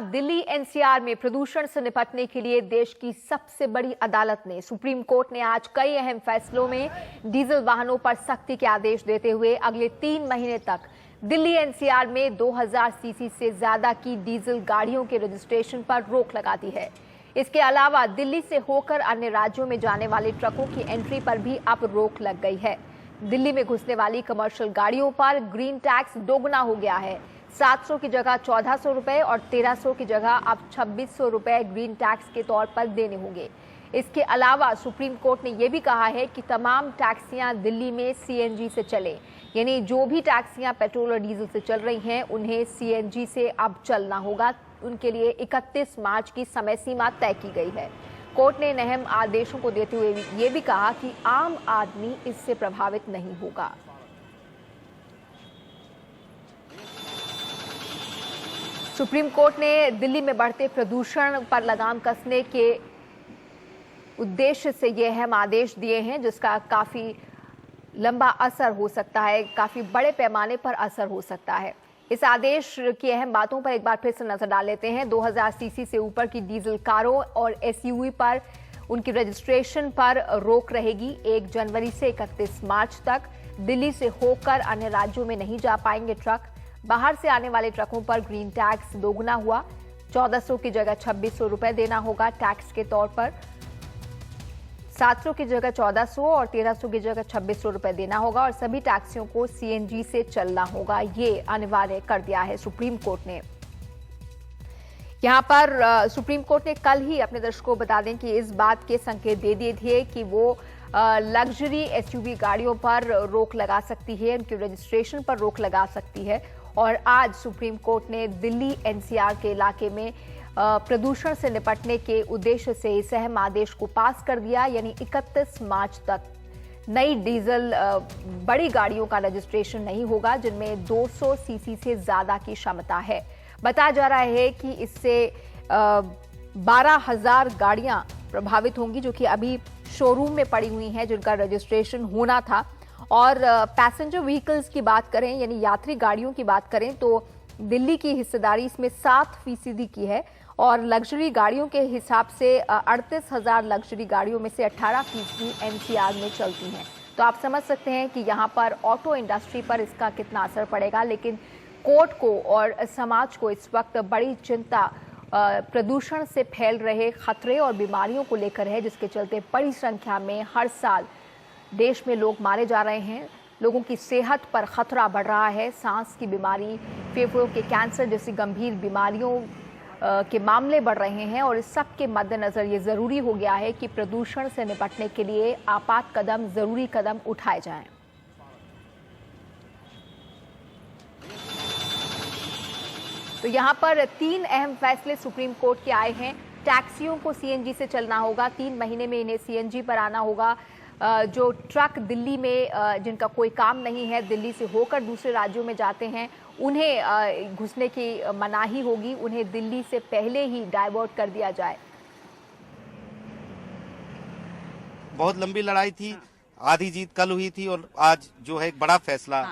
Delhi NCR में प्रदूषण से निपटने के लिए देश की सबसे बड़ी अदालत ने सुप्रीम कोर्ट ने आज कई अहम फैसलों में डीजल वाहनों पर सख्ती के आदेश देते हुए अगले 3 महीने तक दिल्ली एनसीआर में 2000 सीसी से ज्यादा की डीजल गाड़ियों के रजिस्ट्रेशन पर रोक लगा दी है। इसके अलावा दिल्ली से होकर अन्य राज्यों में जाने वाले ट्रकों की एंट्री पर भी अब रोक लग गई है। दिल्ली में घुसने वाली कमर्शियल गाड़ियों पर ग्रीन टैक्स दोगुना हो गया है। 700 की जगह 1400 रुपए और 1300 की जगह अब 2600 रुपए ग्रीन टैक्स के तौर पर देने होंगे। इसके अलावा सुप्रीम कोर्ट ने यह भी कहा है कि तमाम टैक्सियां दिल्ली में सीएनजी से चले, यानी जो भी टैक्सियां पेट्रोल और डीजल से चल रही हैं उन्हें सीएनजी से अब चलना होगा। उनके लिए 31 मार्च की समय सीमा तय की गई है। कोर्ट ने इन अहम आदेशों को देते हुए ये भी कहा कि आम आदमी इससे प्रभावित नहीं होगा। सुप्रीम कोर्ट ने दिल्ली में बढ़ते प्रदूषण पर लगाम कसने के उद्देश्य से ये अहम आदेश दिए हैं, जिसका काफी लंबा असर हो सकता है, काफी बड़े पैमाने पर असर हो सकता है। इस आदेश की अहम बातों पर एक बार फिर से नजर डाल लेते हैं। 2000 सीसी से ऊपर की डीजल कारों और एसयूवी पर उनकी रजिस्ट्रेशन पर रोक रहेगी। 1 जनवरी से 31 मार्च तक दिल्ली से होकर अन्य राज्यों में नहीं जा पाएंगे ट्रक। बाहर से आने वाले ट्रकों पर ग्रीन टैक्स दोगुना हुआ। 1400 की जगह 2600 रुपए देना होगा टैक्स के तौर पर। 700 की जगह 1400 और 1300 की जगह 2600 रुपए देना होगा और सभी टैक्सियों को सीएनजी से चलना होगा। ये अनिवार्य कर दिया है सुप्रीम कोर्ट ने। यहां पर सुप्रीम कोर्ट ने कल ही अपने दर्शकों को बता दें कि इस बात के संकेत दे दिए थे कि वो लग्जरी एसयूवी गाड़ियों पर रोक लगा सकती है, उनके रजिस्ट्रेशन पर रोक लगा सकती है। और आज सुप्रीम कोर्ट ने दिल्ली एनसीआर के इलाके में प्रदूषण से निपटने के उद्देश्य से इस अहम आदेश को पास कर दिया, यानी 31 मार्च तक नई डीजल बड़ी गाड़ियों का रजिस्ट्रेशन नहीं होगा जिनमें 200 सीसी से ज्यादा की क्षमता है। बताया जा रहा है कि इससे 12,000 गाड़ियां प्रभावित होंगी जो कि अभी शोरूम में पड़ी हुई हैं, जिनका रजिस्ट्रेशन होना था। और पैसेंजर व्हीकल्स की बात करें, यानी यात्री गाड़ियों की बात करें, तो दिल्ली की हिस्सेदारी इसमें 7% की है और लग्जरी गाड़ियों के हिसाब से 38,000 लग्जरी गाड़ियों में से 18% एनसीआर में चलती हैं। तो आप समझ सकते हैं कि यहाँ पर ऑटो इंडस्ट्री पर इसका कितना असर पड़ेगा। लेकिन कोर्ट को और समाज को इस वक्त बड़ी चिंता प्रदूषण से फैल रहे खतरे और बीमारियों को लेकर है, जिसके चलते बड़ी संख्या में हर साल देश में लोग मारे जा रहे हैं। लोगों की सेहत पर खतरा बढ़ रहा है। सांस की बीमारी, फेफड़ों के कैंसर जैसी गंभीर बीमारियों के मामले बढ़ रहे हैं और इस सब के मद्देनजर ये जरूरी हो गया है कि प्रदूषण से निपटने के लिए आपात कदम, जरूरी कदम उठाए जाएं। तो यहाँ पर 3 अहम फैसले सुप्रीम कोर्ट के आए हैं। टैक्सियों को सीएनजी से चलना होगा, 3 महीने में इन्हें सीएनजी पर आना होगा। जो ट्रक दिल्ली में जिनका कोई काम नहीं है, दिल्ली से होकर दूसरे राज्यों में जाते हैं, उन्हें घुसने की मनाही होगी, उन्हें दिल्ली से पहले ही डाइवर्ट कर दिया जाए। बहुत लंबी लड़ाई थी, आधी जीत कल हुई थी और आज जो है एक बड़ा फैसला।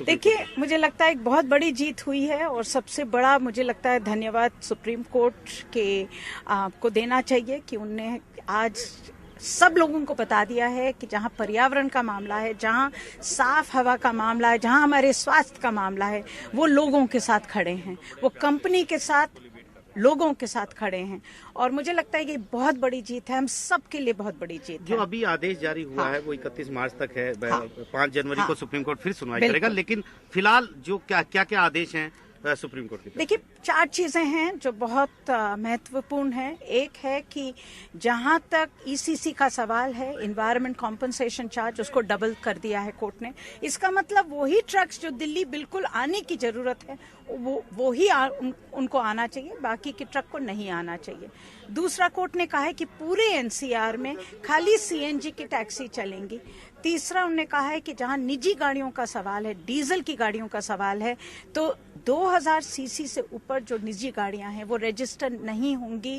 देखिए, मुझे लगता है एक बहुत बड़ी जीत हुई है और सबसे बड़ा मुझे लगता है धन्यवाद सुप्रीम कोर्ट के को देना चाहिए कि उनने आज सब लोगों को बता दिया है कि जहां पर्यावरण का मामला है, जहां साफ हवा का मामला है, जहां हमारे स्वास्थ्य का मामला है, वो लोगों के साथ खड़े हैं, वो कंपनी के साथ, लोगों के साथ खड़े हैं। और मुझे लगता है कि बहुत बड़ी जीत है, हम सब के लिए बहुत बड़ी जीत जो है। अभी आदेश जारी हुआ है वो 31 मार्च तक है। 5 जनवरी को सुप्रीम कोर्ट फिर सुनवाई करेगा। लेकिन फिलहाल जो क्या आदेश हैं सुप्रीम कोर्ट की? देखिए, 4 चीजें हैं जो बहुत महत्वपूर्ण हैं। एक है कि जहां तक ईसीसी का सवाल है, इन्वायरमेंट कॉम्पनसेशन चार्ज, उसको डबल कर दिया है कोर्ट ने। इसका मतलब वही ट्रक्स जो दिल्ली बिल्कुल आने की जरूरत है वो ही उनको आना चाहिए, बाकी के ट्रक को नहीं आना चाहिए। दूसरा, कोर्ट ने कहा है कि पूरे एनसीआर में खाली सीएनजी की टैक्सी चलेंगी। तीसरा, उन्होंने कहा है कि जहां निजी गाड़ियों का सवाल है, डीजल की गाड़ियों का सवाल है, तो 2000 सीसी से ऊपर जो निजी गाड़ियां हैं वो रजिस्टर नहीं होंगी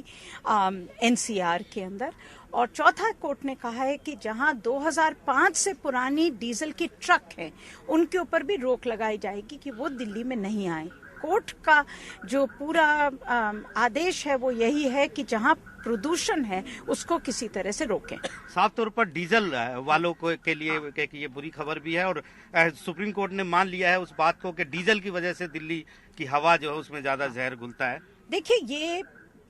एनसीआर के अंदर। और चौथा, कोर्ट ने कहा है कि जहां 2005 से पुरानी डीजल की ट्रक है उनके ऊपर भी रोक लगाई जाएगी कि वो दिल्ली में नहीं आए। कोर्ट का जो पूरा आदेश है वो यही है कि जहां प्रदूषण है उसको किसी तरह से रोकें। साफ तौर पर डीजल वालों को के लिए कि ये बुरी खबर भी है और सुप्रीम कोर्ट ने मान लिया है उस बात को कि डीजल की वजह से दिल्ली की हवा जो है उसमें ज्यादा जहर घुलता है। देखिए, ये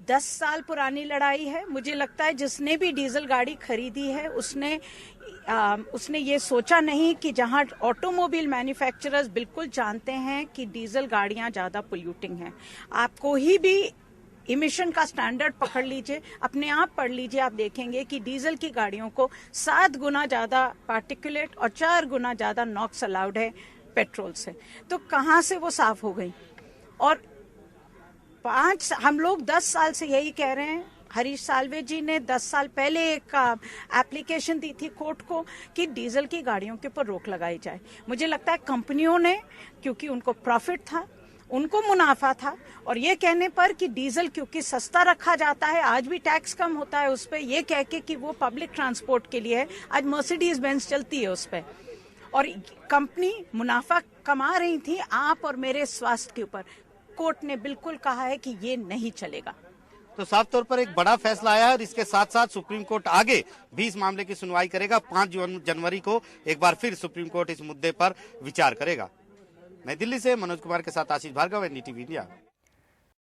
10 साल पुरानी लड़ाई है। मुझे लगता है जिसने भी डीजल गाड़ी खरीदी है उसने ये सोचा नहीं कि जहां ऑटोमोबाइल मैन्युफैक्चरर्स बिल्कुल जानते हैं कि डीजल गाड़ियां ज्यादा पोल्यूटिंग हैं। आप कोई भी इमिशन का स्टैंडर्ड पकड़ लीजिए, अपने आप पढ़ लीजिए, आप देखेंगे कि डीजल की गाड़ियों को 7 गुना ज्यादा पार्टिकुलेट और 4 गुना ज्यादा नॉक्स अलाउड है पेट्रोल से। तो कहां से वो साफ हो गई? और हम लोग 10 साल से यही कह रहे हैं। हरीश साल्वे जी ने 10 साल पहले एक एप्लीकेशन दी थी कोर्ट को कि डीजल की गाड़ियों के ऊपर रोक लगाई जाए। मुझे लगता है कंपनियों ने, क्योंकि उनको प्रॉफिट था, उनको मुनाफा था, और ये कहने पर कि डीजल क्योंकि सस्ता रखा जाता है, आज भी टैक्स कम होता है उस पर, ये कह के कि वो पब्लिक ट्रांसपोर्ट के लिए है। आज मर्सिडीज बेंज चलती है उस पर, और कंपनी मुनाफा कमा रही थी आप और मेरे स्वास्थ्य के ऊपर। कोर्ट ने बिल्कुल कहा है कि ये नहीं चलेगा। तो साफ तौर पर एक बड़ा फैसला आया है और इसके साथ साथ सुप्रीम कोर्ट आगे भी इस मामले की सुनवाई करेगा। 5 जनवरी को एक बार फिर सुप्रीम कोर्ट इस मुद्दे पर विचार करेगा। नई दिल्ली से मनोज कुमार के साथ आशीष भार्गव, NDTV इंडिया।